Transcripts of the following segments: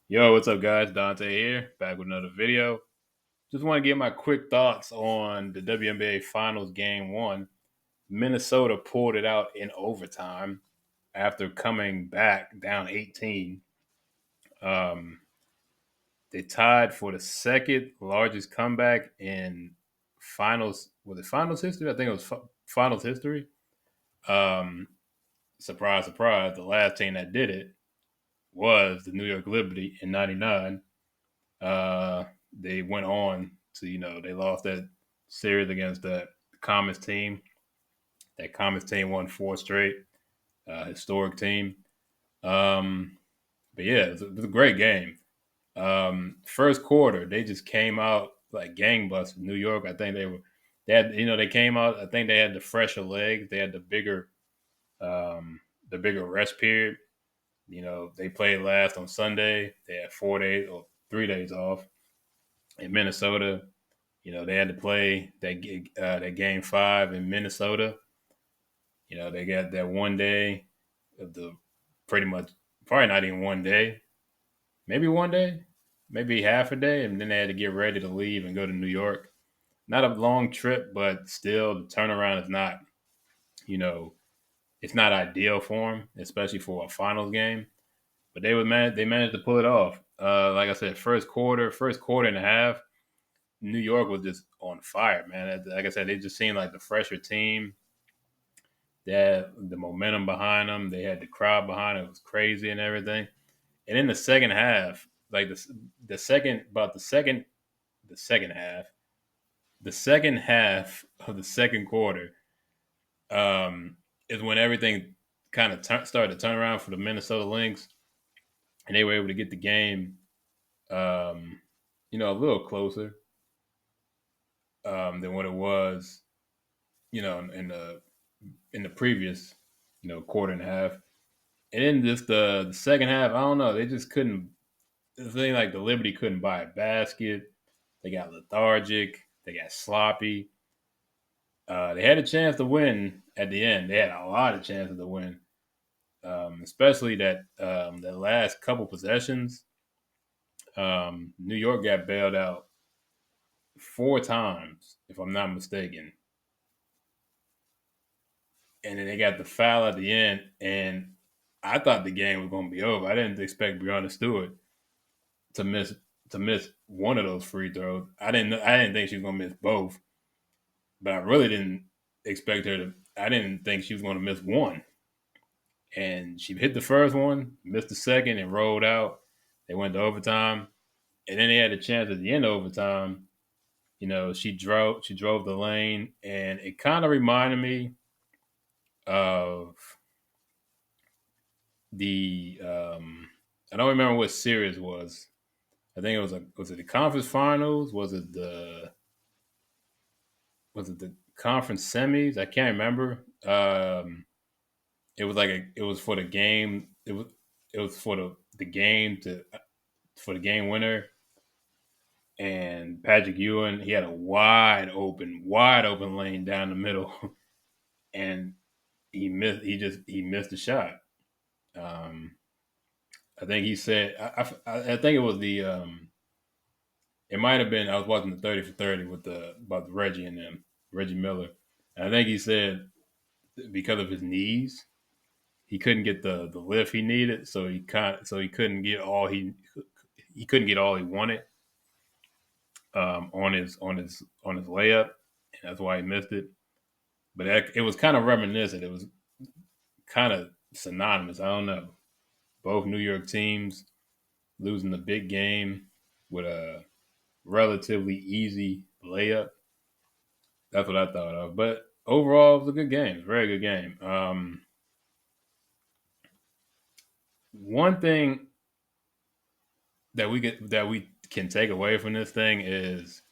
Yo, what's up, guys? Dante here, back with another video. Just want to get my quick thoughts on the WNBA Finals Game 1. Minnesota pulled it out in overtime after coming back down 18. Um, they tied for the second largest comeback in finals. Was it finals history? I think it was finals history. Um, Surprise, surprise. The last team that did it was the New York Liberty in '99. Uh, they went on to, they lost that series against that Comets team. That Comets team won four straight, historic team. Um, but yeah, it was a great game. First quarter, they just came out like gangbusters. New York, I think they had, they came out. I think they had the fresher legs. They had the bigger rest period. They played last on Sunday. They had 4 days or 3 days off in Minnesota. They had to play that game five in Minnesota. They got that one day of the pretty much probably not even one day, maybe one day, maybe half a day, and then they had to get ready to leave and go to New York. Not a long trip, but still the turnaround is not, you know, it's not ideal for them, especially for a finals game. But they managed to pull it off. Like I said, first quarter and a half, New York was just on fire, man. Like I said, they just seemed like the fresher team. They had the momentum behind them. They had the crowd behind them. It was crazy and everything. And in the second half, like the second about the second half, the second half of the second quarter, um, is when everything kind of started to turn around for the Minnesota Lynx, and they were able to get the game, um, a little closer than what it was, in the previous, quarter and a half. And then just the second half, I don't know, they just couldn't. The thing like the Liberty couldn't buy a basket. They got lethargic. They got sloppy. They had a chance to win at the end. They had a lot of chances to win, especially that last couple possessions. New York got bailed out four times, if I'm not mistaken, and then they got the foul at the end. And I thought the game was going to be over. I didn't expect Breonna Stewart to miss to miss one of those free throws. I didn't think she was going to miss both, but I really didn't expect her to. I didn't think she was going to miss one, and she hit the first one, missed the second, and rolled out. They went to overtime, and then they had a chance at the end of overtime. She drove the lane, and it kind of reminded me of the I don't remember what series it was. I think was it the conference finals? Was it the conference semis? I can't remember. It was for the game. It was for the game to for the game winner. And Patrick Ewing, he had a wide open lane down the middle, and he missed the shot. Um, I think he said I think it was the it might have been I was watching the 30 for 30 with the about Reggie and them Reggie Miller, and I think he said because of his knees he couldn't get the lift he needed, so he couldn't get he couldn't get all he wanted on his layup, and that's why he missed it. But it was kind of reminiscent. It was kind of synonymous. I don't know. Both New York teams losing the big game with a relatively easy layup. That's what I thought of. But overall, it was a good game. Very good game. One thing that we can take away from this thing is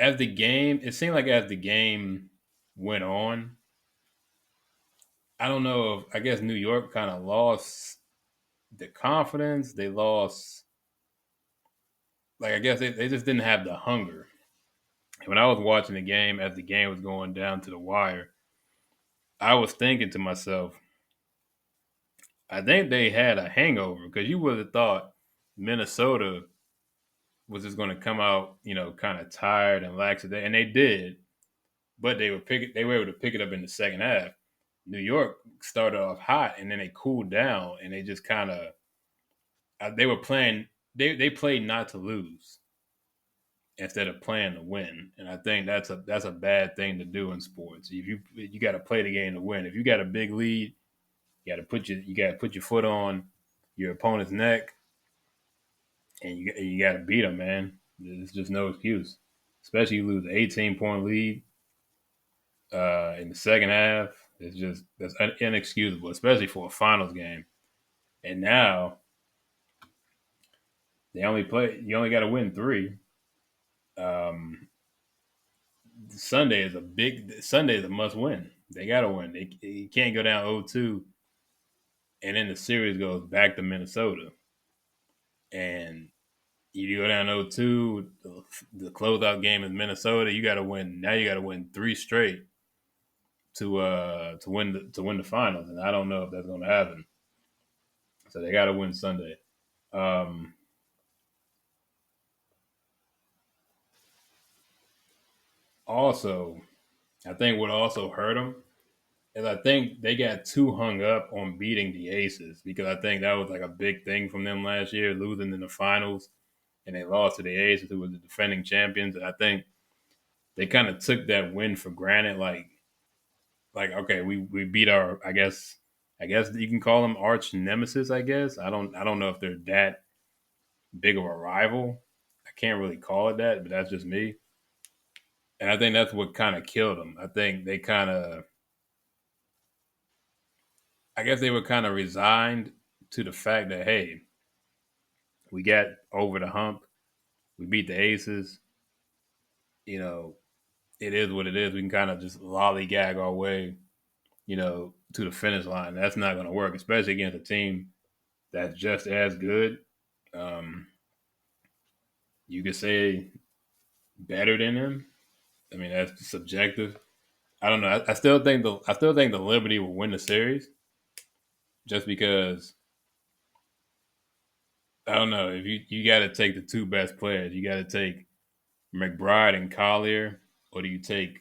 it seemed like as the game went on, I don't know if I guess New York kind of lost the confidence. They lost, like, I guess they just didn't have the hunger. When I was watching the game, as the game was going down to the wire, I was thinking to myself, I think they had a hangover because you would have thought Minnesota was just going to come out, kind of tired and lax today, and they did. But they were able to pick it up in the second half. New York started off hot, and then they cooled down, and they just kind of they were playing. They played not to lose instead of playing to win, and I think that's a bad thing to do in sports. If you got to play the game to win. If you got a big lead, you got to put your foot on your opponent's neck, and you got to beat them, man. There's just no excuse, especially you lose an 18-point lead in the second half. That's inexcusable, especially for a finals game. And now you only got to win three. Um, Sunday is a must win. They got to win. You can't go down 0-2, and then the series goes back to Minnesota. And you go down 0-2, the closeout game is Minnesota. You got to win. Now you got to win three straight to win the finals, and I don't know if that's going to happen. So they got to win Sunday. Um, Also, I think what also hurt them is I think they got too hung up on beating the Aces because I think that was like a big thing from them last year, losing in the finals, and they lost to the Aces, who were the defending champions. And I think they kind of took that win for granted, like okay, we beat our I guess you can call them arch nemesis. I don't know if they're that big of a rival. I can't really call it that, but that's just me. And I think that's what kind of killed them. I think they kind of I guess they were kind of resigned to the fact that hey, we got over the hump, we beat the Aces. You know, it is what it is. We can kind of just lollygag our way, to the finish line. That's not going to work, especially against a team that's just as good. Um, you could say better than them. I mean, that's subjective. I don't know. I still think the Liberty will win the series just because I don't know if you got to take the two best players. You got to take McBride and Collier, or do you take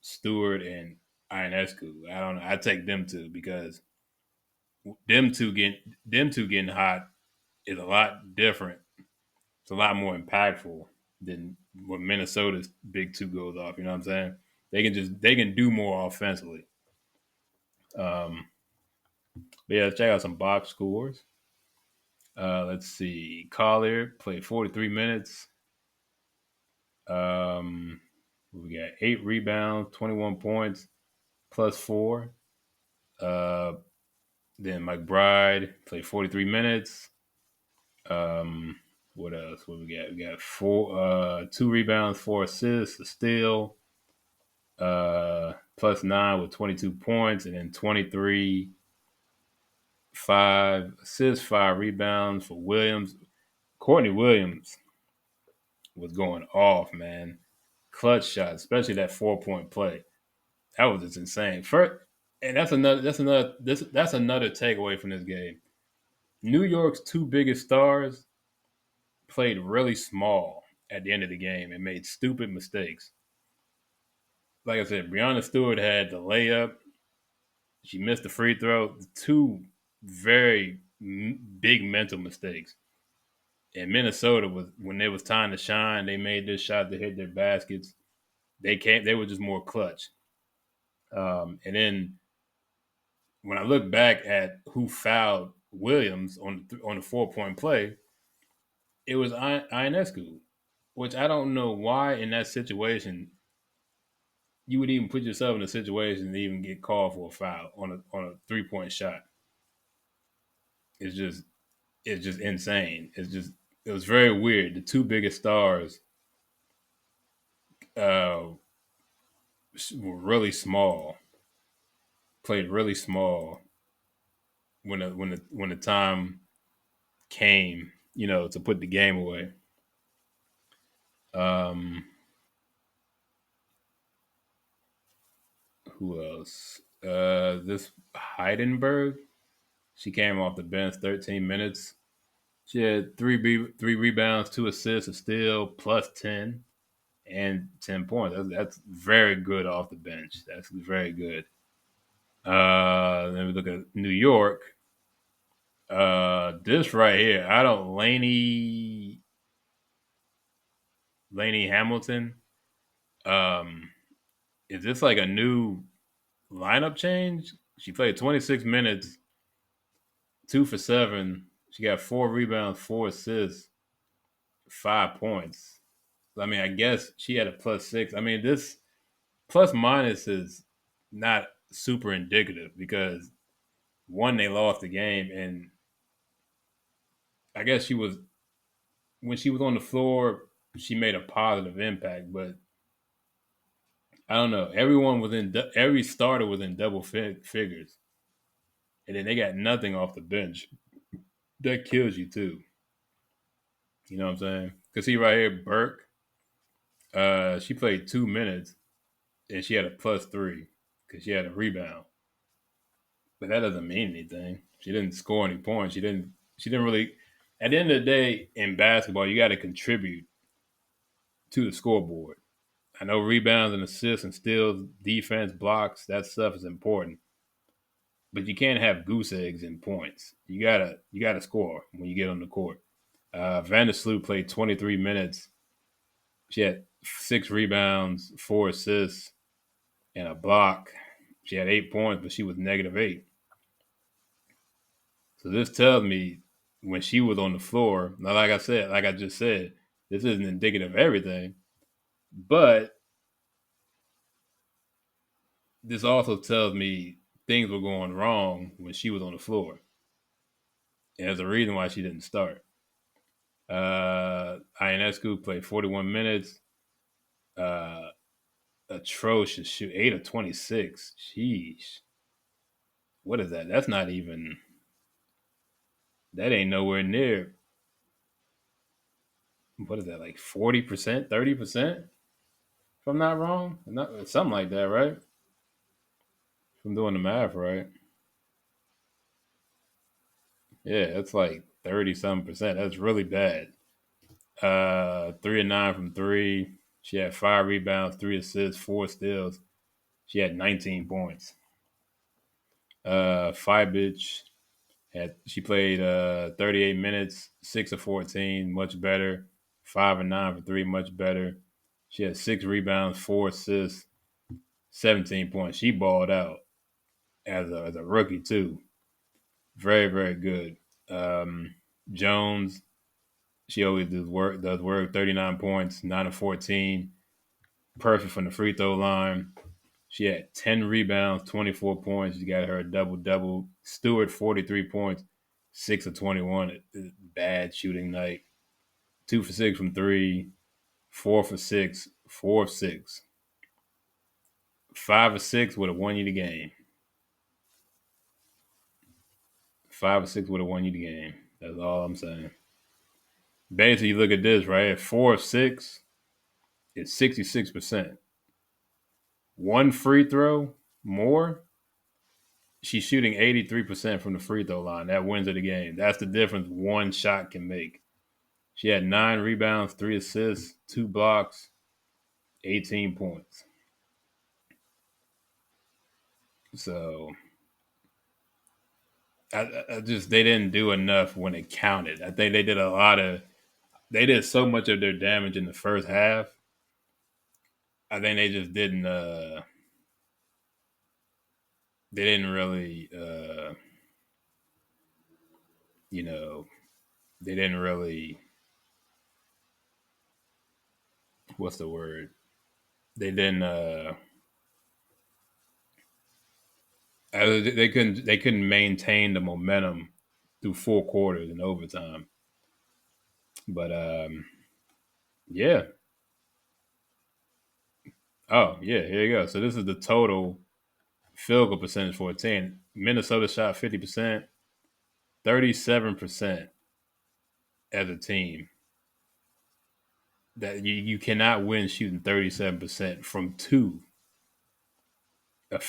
Stewart and Ionescu? I don't know. I take them two because them two getting hot is a lot different. It's a lot more impactful than when Minnesota's big two goes off. You know what I'm saying? They can do more offensively. Um, but yeah, let's check out some box scores. Let's see. Collier played 43 minutes. Um, we got 8 rebounds, 21 points, plus four. Uh, then McBride played 43 minutes. Um, what else? What we got? We got 2 rebounds, 4 assists, a steal, plus 9 with 22 points, and then 23, 5 assists, 5 rebounds for Williams. Courtney Williams was going off, man. Clutch shots, especially that 4-point play. That was just insane. First, and that's another takeaway from this game. New York's two biggest stars played really small at the end of the game and made stupid mistakes. Like I said, Breonna Stewart had the layup. She missed the free throw. Two very big mental mistakes. And Minnesota was when it was time to shine, they made this shot to hit their baskets. They were just more clutch. And then when I look back at who fouled Williams on the 4-point play, it was Ionescu, which I don't know why in that situation you would even put yourself in a situation to even get called for a foul on a 3-point shot. It's just it's just insane. It was very weird. The two biggest stars uh, were really small, played really small when the time came, to put the game away. Um, who else? This Heidenberg. She came off the bench 13 minutes. She had three rebounds, 2 assists, a steal, plus 10, and 10 points. That's very good off the bench. That's very good. Then we look at New York. This right here, I don't Laney Hamilton. Um, is this like a new lineup change? She played 26 minutes, 2 for 7. She got 4 rebounds, 4 assists, 5 points. I mean, I guess she had a +6. I mean, this plus minus is not super indicative because one, they lost the game, and I guess she was when she was on the floor, she made a positive impact. But I don't know. Every starter was in double figures, and then they got nothing off the bench. That kills you too. You know what I'm saying? Because see right here, Burke. She played 2 minutes and she had a +3 because she had a rebound. But that doesn't mean anything. She didn't score any points. She didn't. She didn't really. At the end of the day, in basketball, you got to contribute to the scoreboard. I know rebounds and assists and steals, defense, blocks, that stuff is important. But you can't have goose eggs in points. You gotta score when you get on the court. Vandersloot played 23 minutes. She had 6 rebounds, 4 assists, and a block. She had 8 points, but she was -8. So this tells me when she was on the floor, now like I said, like I just said, this isn't indicative of everything, but this also tells me things were going wrong when she was on the floor. And there's a reason why she didn't start. Ionescu played 41 minutes. Uh, Atrocious shoot, 8 of 26. Sheesh. What is that? That's not even, that ain't nowhere near, what is that, like 40%, 30%? If I'm not wrong? Not, something like that, right? If I'm doing the math right. Yeah, it's like 30 something percent. That's really bad. 3 of 9 from three. She had 5 rebounds, 3 assists, 4 steals. She had 19 points. Fibich she played 38 minutes, 6 of 14, much better. 5 of 9 from three, much better. She had 6 rebounds, 4 assists, 17 points. She balled out as a rookie too. Very very good. Um, Jones, she always does work. 39 points, 9 of 14, perfect from the free throw line. She had 10 rebounds, 24 points. She got her a double double. Stewart, 43 points, 6 of 21. Bad shooting night. 2 for 6 from three, 4 for 6, 4 of 6. 5 of 6 would have won you the game. 5 of 6 would have won you the game. That's all I'm saying. Basically, you look at this, right? 4 of 6 is 66%. One free throw more, she's shooting 83% from the free throw line. That wins her the game. That's the difference one shot can make. She had 9 rebounds, 3 assists, 2 blocks, 18 points. So I just they didn't do enough when it counted. I think they did so much of their damage in the first half. I think they just didn't they didn't really you know they didn't really, what's the word, they didn't they couldn't maintain the momentum through 4 quarters and overtime. But yeah. Oh yeah, here you go. So this is the total field goal percentage for a team. Minnesota shot 50%, 37% as a team. That you cannot win shooting 37% from two.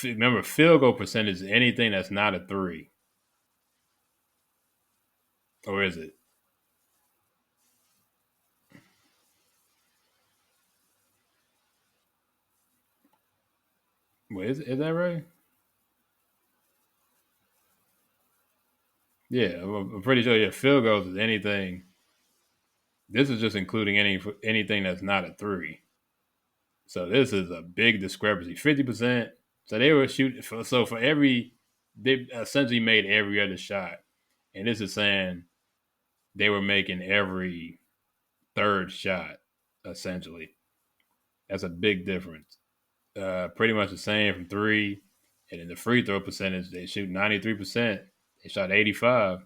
Remember, field goal percentage is anything that's not a three. Or is it? Wait, is that right? Yeah, I'm pretty sure. Yeah, field goals is anything. This is just including anything that's not a three. So this is a big discrepancy. 50%. So they were shooting. So for every, they essentially made every other shot, and this is saying they were making every third shot. Essentially, that's a big difference. Pretty much the same from three, and in the free throw percentage, they shoot 93%. They shot 85,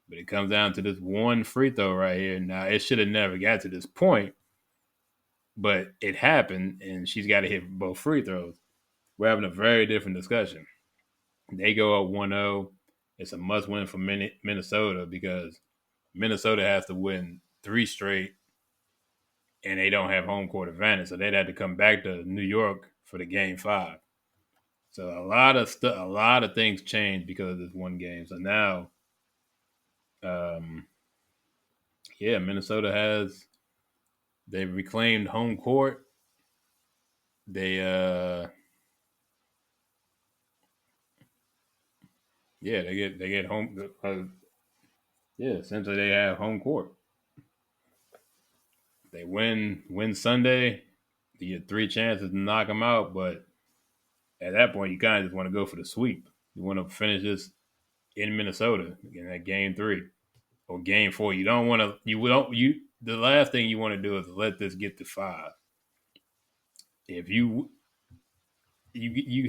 but it comes down to this one free throw right here. Now it should have never got to this point, but it happened, and she's got to hit both free throws. We're having a very different discussion. They go up 1-0. It's a must win for Minnesota because Minnesota has to win three straight and they don't have home court advantage. So they'd have to come back to New York for the game five. So a lot of things changed because of this one game. So now, um, yeah, Minnesota has they've reclaimed home court. They yeah, they get home yeah, essentially they have home court. They win Sunday. You get three chances to knock them out, but at that point, you kind of just want to go for the sweep. You want to finish this in Minnesota in that game three or game four. You don't want to. You don't. You the last thing you want to do is let this get to five. If you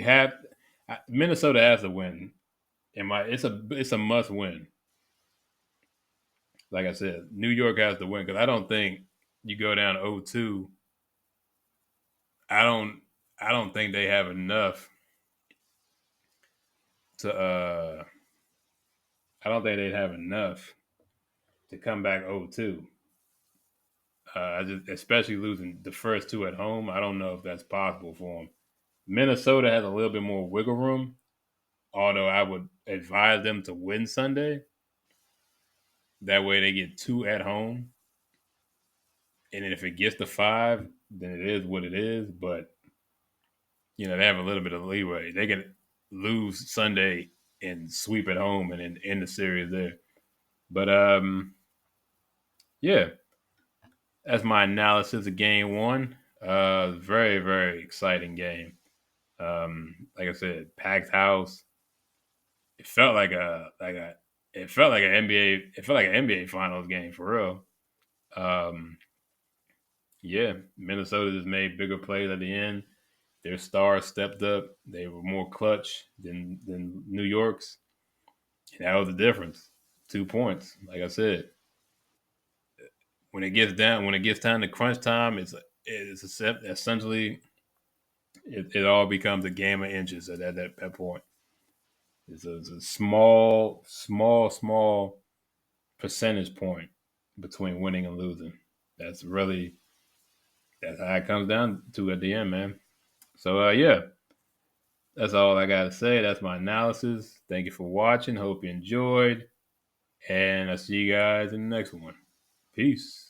have Minnesota has to win. It's a must win. Like I said, New York has to win because I don't think you go down 0-2. I don't. I don't think they have enough to. I don't think they'd have enough to come back 0-2. Especially losing the first two at home. I don't know if that's possible for them. Minnesota has a little bit more wiggle room, although I would advise them to win Sunday. That way they get two at home. And if it gets to five, then it is what it is. But, they have a little bit of leeway. They can lose Sunday and sweep at home and then end the series there. But, yeah, that's my analysis of game one. Very, very exciting game. Like I said, packed house. It felt like it felt like an NBA. It felt like an NBA Finals game for real. Um, yeah, Minnesota just made bigger plays at the end. Their stars stepped up. They were more clutch than New York's, and that was the difference. 2 points. Like I said, when it gets time to crunch time, essentially it all becomes a game of inches at that point. It's a small percentage point between winning and losing. That's really that's how it comes down to at the end, man. So yeah, that's all I gotta say. That's my analysis. Thank you for watching. Hope you enjoyed, and I'll see you guys in the next one. Peace.